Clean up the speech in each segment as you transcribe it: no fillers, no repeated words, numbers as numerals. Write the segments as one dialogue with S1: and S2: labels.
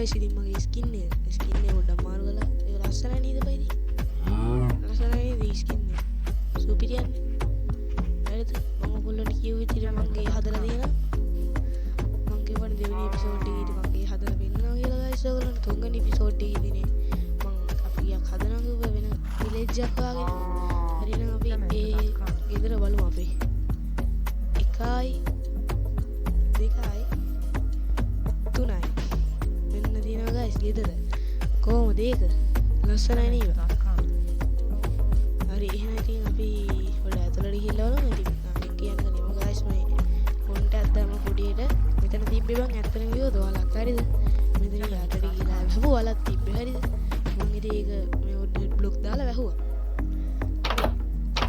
S1: guys ඉතින් මගේ skin එක පොඩ්ඩක් මාරු කරලා ඒක ලස්සනයි නේද බයිදි ලස්සනයි නේද ස්කින් එක සුපිරියන්නේ හරිද මම ඔයගොල්ලන්ට කියුව විදිහට මගේ හදලා දෙනවා මම කියවන දෙවෙනි එපිසෝඩ් එකේදී මගේ හදලා පෙන්නනවා කියලා guys ඔයගොල්ලන්ට තුන්වෙනි එපිසෝඩ් එකේදීනේ මම අපි යක් හදනවා කිව්ව වෙන විලේජ් එකක් වගේ හරිනම් අපි ඒ ගෙදර බලමු අපි 1යි 2යි 3යි මෙන්න දිනවා guys ගෙදර කොහොමද ඒක ලස්සනයි නේද හරි එහෙනම් ඉතින් අපි පොඩ්ඩක් ඇතුළට ගිහිල්ලා බලමු ඉතින් මම කියන්නේ නෙමෙයි guys මේ කොන්ට ඇද්දාම පොඩියට මෙතන තිබ්බේ බං ඇත්තටම කිව්වොත් ඔයාලක් හරිද මෙතන යට ගිහිල්ලා වැහුවා ඔයාලක් තිබ්බේ හරිද මම ඉතින් ඒක මේ බ්ලොක් දාලා වැහුවා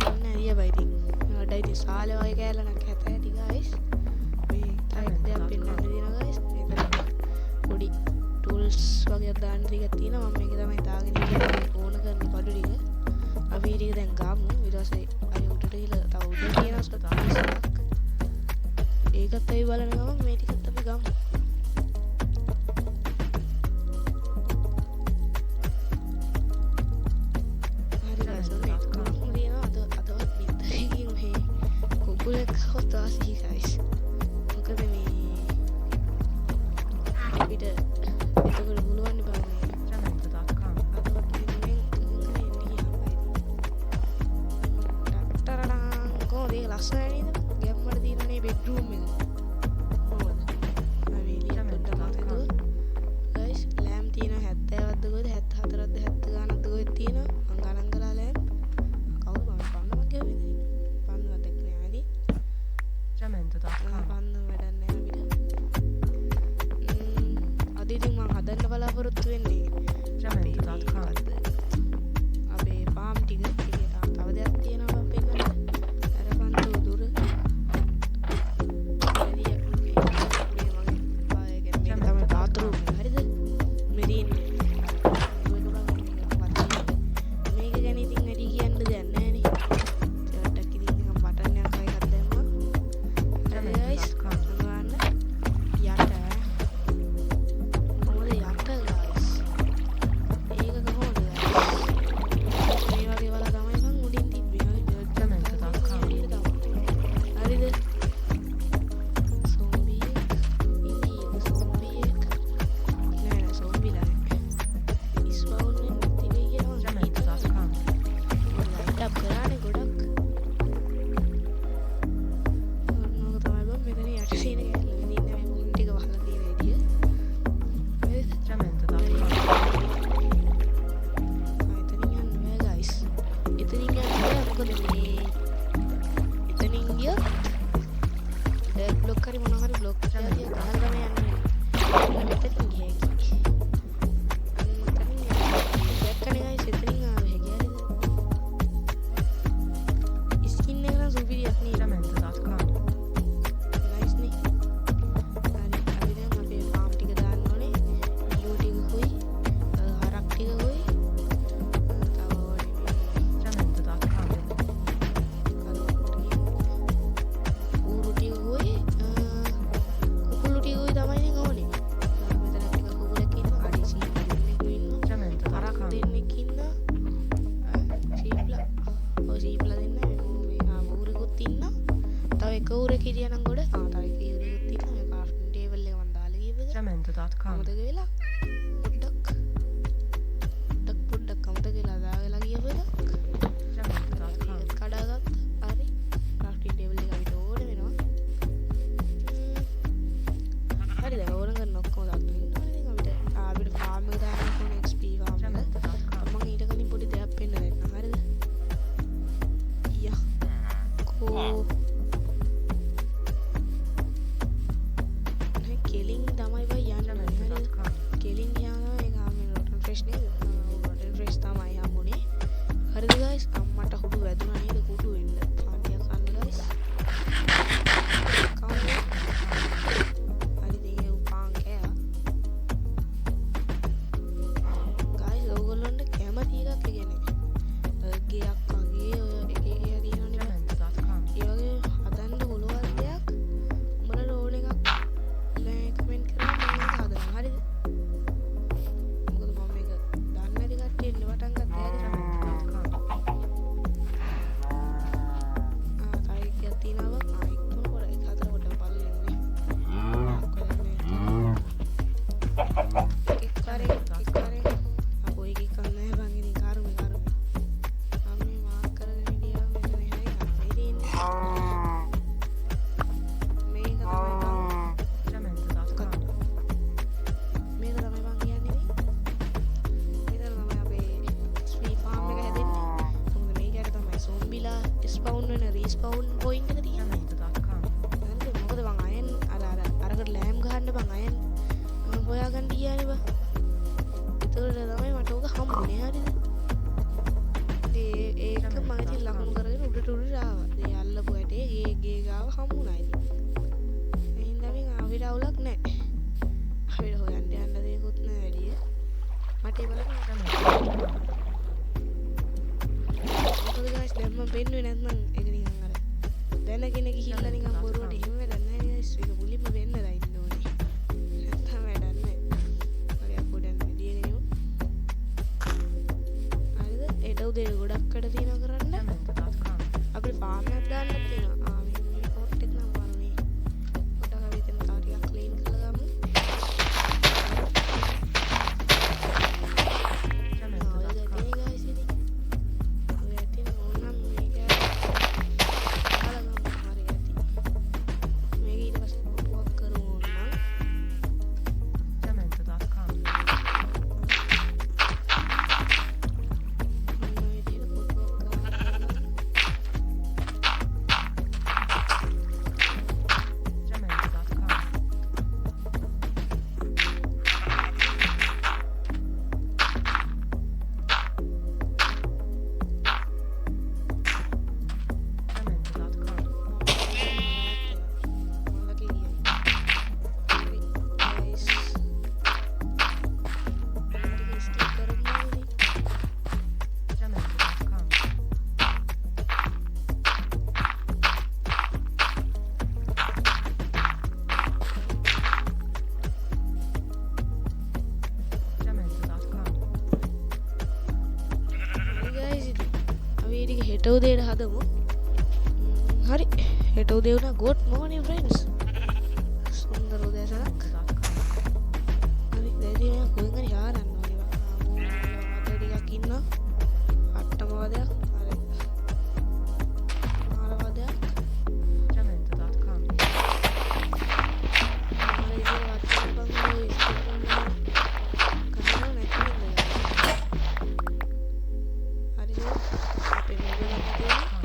S1: ඔන්න හරිය බයි ඉතින් මට ඉතින් සාලේ වගේ කෑල්ලක් හැත ඇති guys මේ ටයිප් දෙයක් පෙන්නන්න දෙනවා guys මෙතන පොඩි ටූල්ස් වගේ දාන්න ටිකක් තියෙනවා මම මේක තමයි දාගෙන ඉන්නේ ඕන කරන බඩු ටික අපි ටික දැන් ගමු ඊට පස්සේ අර උඩට ගිහලා තව උඩ තියෙනවා ස්ටක් ඒකත් අපි බලන ගමන් මේ ටිකත් අපි ගමු හරි guys ඔන්න කොහොමද දිනවා අතවත් පිටරකින් මේ කුකුලෙක් හොත් ආසී guys මොකද මේ අපිට එතකොට පුළුවන් බෑ ලස්සනයි නේද? ගැම්මට තියෙනනේ බෙඩ්රූම් එක. කොහොමද? මම එළියට පොඩ්ඩක් හදුවා. guys ලෑම් තියෙනවා 70ක්ද කොහෙද 74ක්ද 70 ගානක්ද කොහෙද තියෙනවා? මං ගණන් කරලා ලෑම්. කවුරු මම පන්නම ගියා මෙතන. පන්නවත් එක්ක නෑ ඇති.
S2: Jamendo.com
S1: පන්න වැඩක් නෑ අපිට. අද ඉතින් මං හදන්න බලාපොරොත්තු වෙන්නේ
S2: Jamendo.com
S1: අපේ ෆාම් ටික ඒකේ තව දෙයක් තියෙනවා මම පෙන්නන්න.
S2: Jamendo.com
S1: අමතක වෙලා පොඩ්ඩක් අමතක වෙලා දාගලා ගිය වෙලක්
S2: Jamendo.com
S1: කඩාගත්ත හරි ක්‍රාෆ්ටින් ටේබල් එක අපිට ඕනේ වෙනවා හරි දැන් ඕන කරන ඔක්කොම දාන්න වෙනවා ඉතින් අපිට ෆාම් එක දාන්න ඕනේ XP ෆාම් එක මම ඊට කලින් පොඩි දෙයක් පෙන්න දෙන්නම් හරිද යකෝ කෙලින් තමයි බයි යන්න හරිද කෙලින් යනවා ඒක ආමෙන් රොටන් ෆ්‍රෙෂ් නේද රොටන් ෆ්‍රෙෂ් තමයි හම්බුනේ හරිද ගයිස් අම්මට හුඩු වැදුනා නේද කුඩු වෙන්න පාටියක් ගන්න ගයිස් කවුද හරි දෙය උපාන් කෑ ගයිස් ඔයගොල්ලන්ට කැමති එකක් කියන්නේ ගේයක් වගේ ඔය එක එක තියෙනවනේ
S2: Jamendo.com
S1: ඒ වගේ මේක තමයි බං
S2: Jamendo.com.
S1: මේක තමයි බං කියන්නේ මෙතන තමයි අපේ ස්පී ෆාම් එක හැදෙන්නේ මොකද මේකට තමයි සෝම්බිලා ස්පවුන් වෙන රීස්පවුන් පොයින්ට් එක තියෙන්නේ
S2: Jamendo.com.
S1: හරිද මොකද බං අයන් අරකට ලෑම් ගහන්න බං අයන් හොයාගන්න ගියානේ බං ඒතකොට තමයි මට ඕක හම්බුනේ හරිද ඒක මම ඉතින් ලකුණු කරගෙන උඩට ආවා ඒ අල්ලපු ඇටේ ගේ ගාව හම්බුණා ඉතින් එහෙනම් අපි අපිට අවුලක් නැහැ අපිට හොයන්න යන්න දෙයක්වත් නැහැ වැඩි මට ඒ බලන්න මොකද guys දැන් මම පෙන්නුවේ නැත්නම් ඒක නිකන් අර දැනගෙන ගිහිල්ලා නිකන් බොරුවට එහෙම වැඩක් නැහැ guys ඒක මුලින්ම වෙන්නලා ඉන්න ඕනේ නැත්නම් වැඩක් නැහැ හරි අපෝ දැන් වැඩිගෙන යමු හරිද ඒට උදේ ගොඩක් වැඩ තියෙනවා කරන්න
S2: Jamendo.com.
S1: අපිට ෆාම් එකක් දාන්නත් තියෙනවා මේ පොට් එක නම් වරුනේ පොඩක් අපි එතන තව ටිකක් ක්ලීන් කරලා ගමු
S2: Jamendo.com.
S1: guys ඉතින් ඔය ඇතින් ඕනම් මේක අහලා ගමු හරි ඇති මේක ඊට පස්සේ පොට්ටුවක් කරමු ඕනම්
S2: Jamendo.com.
S1: ඔන්න ඔය විදිහට පොට්ටුවක් ගහලා
S2: Jamendo.com. Jamendo.com. Jamendo.com. Jamendo.com.
S1: හෙට උදේට හදමු හරි හෙට උදේ වුණා good morning friends සුන්දර උදෑසනක් හරි දැන් මම කොහෙන්ද හාරන්න ඕනේ වගේ ටිකක් ඉන්නවා අට්ටම වදයක් හරි මාර වදයක්
S2: Jamendo.com.
S1: හරි ඉතින් වත්තක් බංගෝ කරනවා නැති නේද හරි අපේ මේක ගන්න තියෙනවා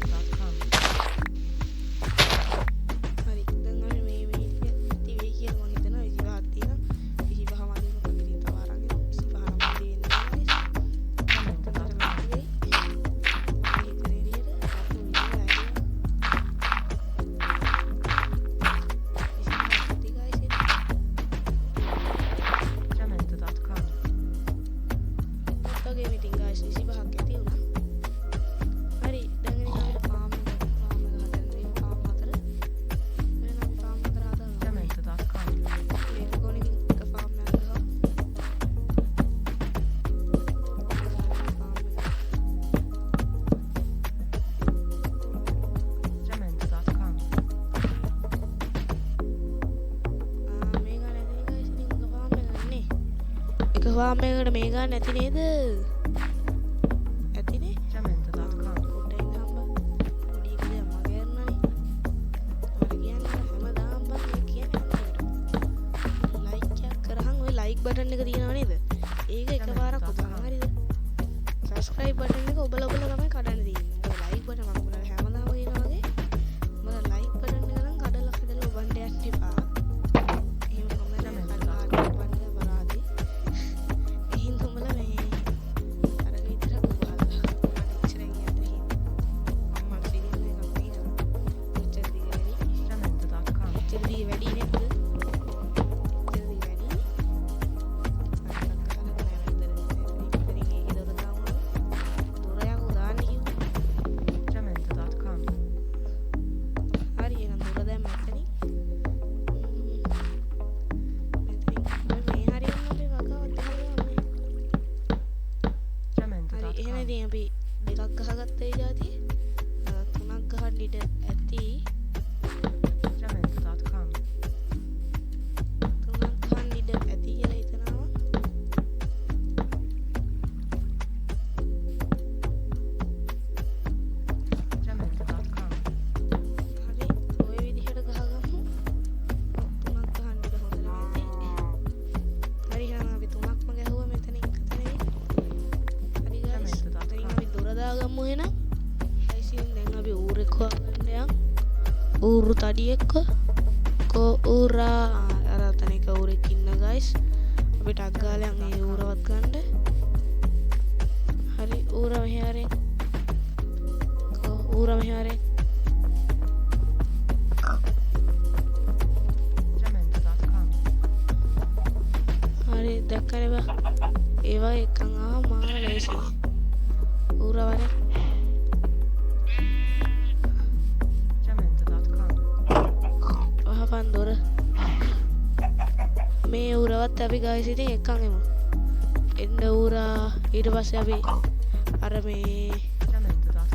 S2: Jamendo.com.
S1: හරි දැන් අපි මේ මීට් එක ඉති වෙයි කියලා මම හිතනවා 25ක් තියෙනවා 25 මදි මොකද ඉතින් තව අරන් එනවා 25 නම් මදි වෙන්නේ නැහැ
S2: Jamendo.com.
S1: ඔතගේ මීටින් guys 25ක් ඇති වුණා හරි දැන් ඉතින් අපිට ෆාම් එක හදන්න තියෙන ෆාම් හතර එහෙනම් අපි ෆාම් හතර හදාගමු
S2: Jamendo.com.
S1: මේක කොහොනේ එක ෆාම් එකක් ගහමු ෆාම් එක
S2: Jamendo.com.
S1: මේ ගන්න නැති guys ඉතින් එක ෆාම් එක ගන්නනේ එක ෆාම් එකකට මේ ගන්න නැති නේද ඇතිනේ
S2: Jamendo.com.
S1: පොඩ්ඩක් ඉඳන් බං පොඩි එකද මගේ යන්නනේ මට කියන්නේ හැමදාම බං මේ කියන්නේ ලයික් එකක් කරහන් ඔය ලයික් බටන් එක තියෙනව නේද ඒක එකපාරක් උදාන හරිද සබස්ක්‍රයිබ් බටන් එක ඔබලා තමයි කඩන්න තියෙන්නේ මොකද ලයික් බටන් මම උඹලා හැමදාම කියනවා වගේ උඹලා ලයික් බටන් එක නම් කඩලා ඔබන්ට යන්න එපා එහෙම කොහොමද කඩලා ඔබන්ට අපරාධේ එහෙනම් උඹලා මේ අර විතරක් ඔබලා මට ඉච්චරෙන් යන්න අම්මා ෆිලිම් එකක් තියෙනවා ඉච්චර දී වැඩි
S2: Jamendo.com.
S1: ඉච්චර දී වැඩි නේද ඉච්චර දී වැඩි
S2: Jamendo.com.
S1: හරි එහෙනම් දුර දැන් මෙතනින් මේ හරියන්න අපි වගාවත් හරියන්නේ හරි
S2: Jamendo.com.
S1: එහෙනම් ඉතින් අපි දෙකක් ගහගත්තා ඒ જાතිය තුනක් ගහන්න ඉඩ ඇති
S2: Jamendo.com.
S1: තුනක් ගහන්න ඉඩ ඇති කියලා හිතනවා ඌරු තඩියෙක්ක ඌරා අර අතන එක ඌරෙක් ඉන්න ගයිස් අපිට අග්ගාලයන් ඒ ඌරවත් ගන්න හරි ඌර මෙහෙ ආරෙන් ඌර මෙහෙ ආරෙන්
S2: Jamendo.com.
S1: හරි දැක්කනේ බා ඒවා එකන් ආව මාර ලේසි ඌර වරේ
S2: Jamendo.com.
S1: වහපන් දොර මේ ඌරවත් අපි ගයිස් ඉතින් එකන් එමු එන්න ඌරා ඊට පස්සේ අපි අර මේ
S2: Jamendo.com.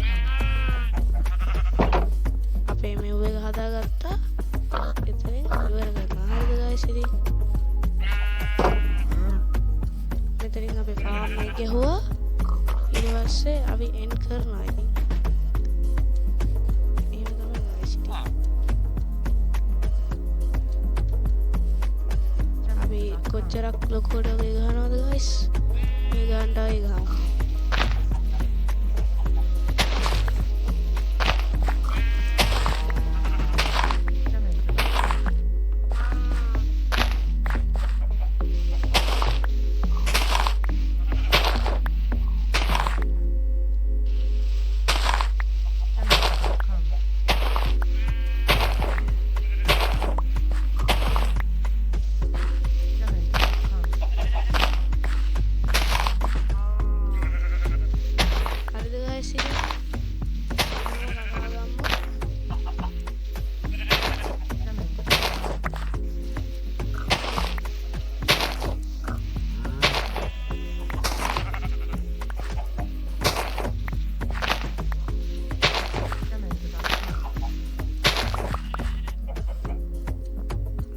S1: අපේ මෙව් එක හදාගත්තා එතනින් ඉවර කරනවා හරිද ගයිස් ඉතින් මෙතනින් අපි ෆාම් එක ගෙහුවා ඊට පස්සේ අපි එන්ඩ් කරනවා ඉතින් එහෙම තමයි ගයිස් ඉතින් අපි කොච්චරක් ලොකුවට වගේ ගහනවද ගයිස් මේ ගානට වගේ ගහමු හරිද ගයිස් ඉතින්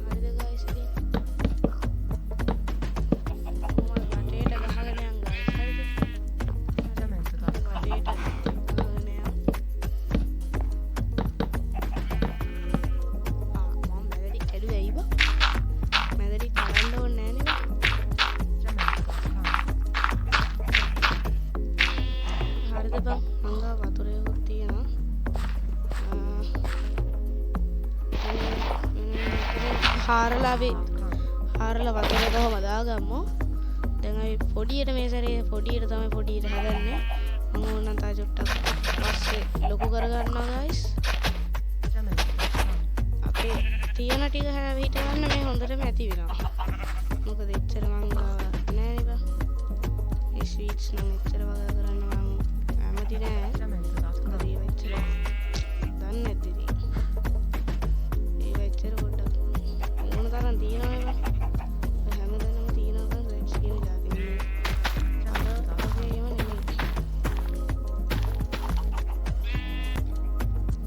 S1: හරිද ගයිස් ඉතින් මම වටේට ගහගෙන යන් ගයිස් හරිද
S2: Jamendo.com.
S1: වටේට ගහගෙන යන් මම මැදටි කැඩුවේ ඇයි බා මැදටි කරන්න ඕනේ නෑනේ
S2: Jamendo.com.
S1: හරිද බං මංගා වතුරයකුත් තියෙනවා හාරලා අපි හාරලා වතුර කොහොම දාගම්මු දැන් අපි පොඩියට මේ සැරේ පොඩියට තමයි පොඩියට හදන්නේ මම ඕනනම් තා චුට්ටක් පස්සේ ලොකු කරගන්නවා ගයිස්
S2: Jamendo.com.
S1: අපේ තියෙන ටික හැවිට ගන්න මේ හොඳටම ඇති වෙනවා මොකද එච්චර මං ගාව නෑනේ බං මේ ස්වීට්ස් නම් එච්චර වගා කරන්න මං කැමති නෑ
S2: Jamendo.com.
S1: ඒව එච්චර දන්නේ නැද්ද ඉතින් ඒව එච්චර පොඩ්ඩක් ඕන තරම් තියෙනවා බං හැමදැනම තියෙනවා බං ස්වීට්ස් කියන જાති අර අපේ ඒව නෙමෙයි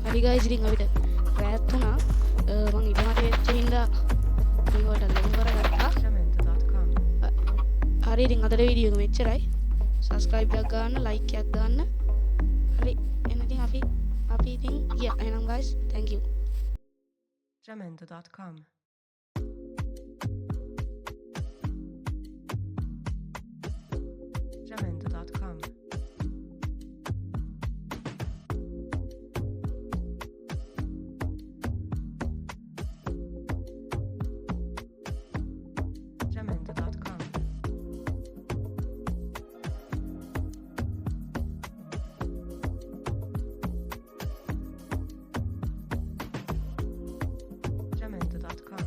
S1: හරි ගයිස් ඉතින් අපිට රෑත් වුණා මං ඉදමට වෙච්ච හින්දා මේකට ලොකු කරගත්තා
S2: Jamendo.com.
S1: හරි ඉතින් අදට වීඩියෝ එක මෙච්චරයි සබස්ක්‍රයිබ් එකක් ගන්න ලයික් එකක් ගන්න හරි එහෙනම් ඉතින් අපි ඉතින් ගියා එහෙනම් guys thank you
S2: Jamendo.com. Jamendo.com. Jamendo.com. Jamendo.com.